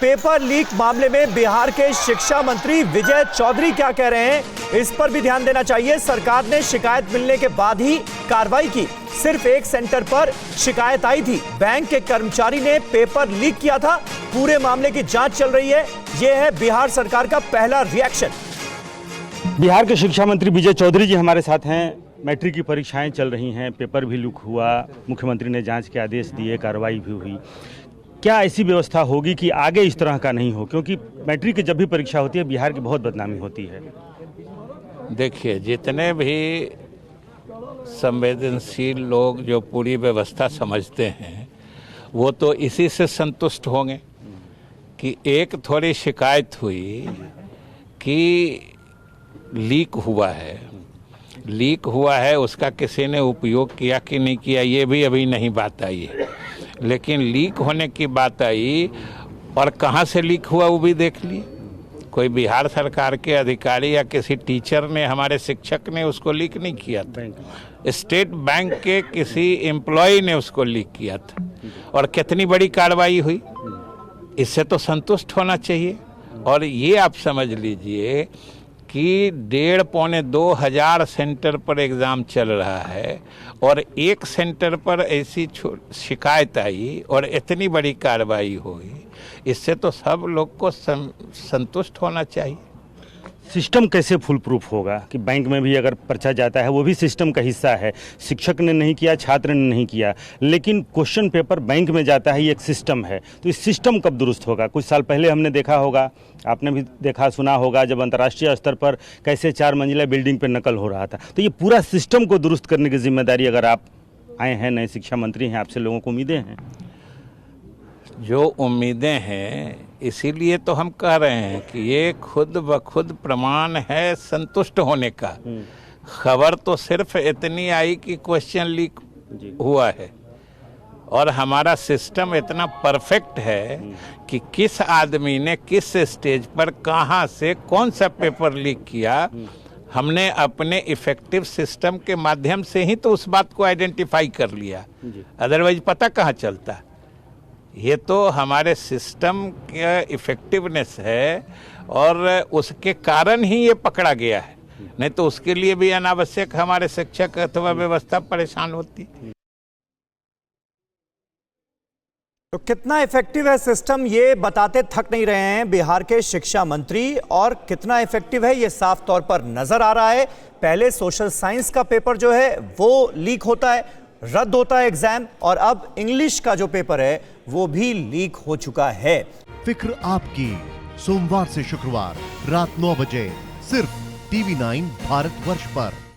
Paper leak मामले में बिहार के शिक्षा मंत्री विजय चौधरी क्या कह रहे हैं, इस पर भी ध्यान देना चाहिए। सरकार ने शिकायत मिलने के बाद ही कार्रवाई की। सिर्फ एक सेंटर पर शिकायत आई थी, बैंक के कर्मचारी ने पेपर लीक किया था। पूरे मामले की जांच चल रही है। यह है बिहार सरकार का पहला रिएक्शन। बिहार के शिक्षा मंत्री विजय चौधरी जी हमारे साथ हैं। मैट्रिक की परीक्षाएं चल रही हैं, पेपर भी लीक हुआ, मुख्यमंत्री ने जांच के आदेश दिए, कार्रवाई भी हुई। क्या ऐसी व्यवस्था होगी कि आगे इस तरह का नहीं हो? क्योंकि मैट्रिक की जब भी परीक्षा होती है बिहार की बहुत बदनामी होती है। देखिए, जितने भी संवेदनशील लोग जो पूरी व्यवस्था समझते हैं वो तो इसी से संतुष्ट होंगे कि एक थोड़ी शिकायत हुई कि लीक हुआ है, उसका किसी ने उपयोग किया कि नहीं किया ये भी अभी नहीं बात आई है। लेकिन लीक होने की बात आई और कहाँ से लीक हुआ वो भी देख लिए। कोई बिहार सरकार के अधिकारी या किसी टीचर ने, हमारे शिक्षक ने उसको लीक नहीं किया था, स्टेट बैंक के किसी एम्प्लॉय ने उसको लीक किया था। और कितनी बड़ी कार्रवाई हुई, इससे तो संतुष्ट होना चाहिए। और ये आप समझ लीजिए कि 1,500-2 हज़ार सेंटर पर एग्ज़ाम चल रहा है और एक सेंटर पर ऐसी शिकायत आई और इतनी बड़ी कार्रवाई हुई, इससे तो सब लोग को संतुष्ट होना चाहिए। सिस्टम कैसे फुल प्रूफ होगा कि बैंक में भी अगर पर्चा जाता है वो भी सिस्टम का हिस्सा है। शिक्षक ने नहीं किया, छात्र ने नहीं किया, लेकिन क्वेश्चन पेपर बैंक में जाता है, ये एक सिस्टम है। तो इस सिस्टम कब दुरुस्त होगा? कुछ साल पहले हमने देखा होगा, आपने भी देखा सुना होगा, जब अंतर्राष्ट्रीय स्तर पर कैसे 4 मंजिला बिल्डिंग पर नकल हो रहा था। तो ये पूरा सिस्टम को दुरुस्त करने की जिम्मेदारी, अगर आप आए हैं, नए शिक्षा मंत्री हैं, आपसे लोगों को उम्मीदें हैं। जो उम्मीदें हैं इसीलिए तो हम कह रहे हैं कि ये खुद ब खुद प्रमाण है संतुष्ट होने का। खबर तो सिर्फ इतनी आई कि क्वेश्चन लीक हुआ है और हमारा सिस्टम इतना परफेक्ट है कि किस आदमी ने किस स्टेज पर कहाँ से कौन सा पेपर लीक किया, हमने अपने इफेक्टिव सिस्टम के माध्यम से ही तो उस बात को आइडेंटिफाई कर लिया। अदरवाइज पता कहाँ चलता। ये तो हमारे सिस्टम का इफेक्टिवनेस है और उसके कारण ही ये पकड़ा गया है, नहीं तो उसके लिए भी अनावश्यक हमारे शिक्षक अथवा व्यवस्था परेशान होती। तो कितना इफेक्टिव है सिस्टम, ये बताते थक नहीं रहे हैं बिहार के शिक्षा मंत्री। और कितना इफेक्टिव है ये साफ तौर पर नजर आ रहा है। पहले सोशल साइंस का पेपर जो है वो लीक होता है, रद्द होता है एग्जाम, और अब इंग्लिश का जो पेपर है वो भी लीक हो चुका है। फिक्र आपकी, सोमवार से शुक्रवार रात 9 बजे सिर्फ TV9 भारतवर्ष पर।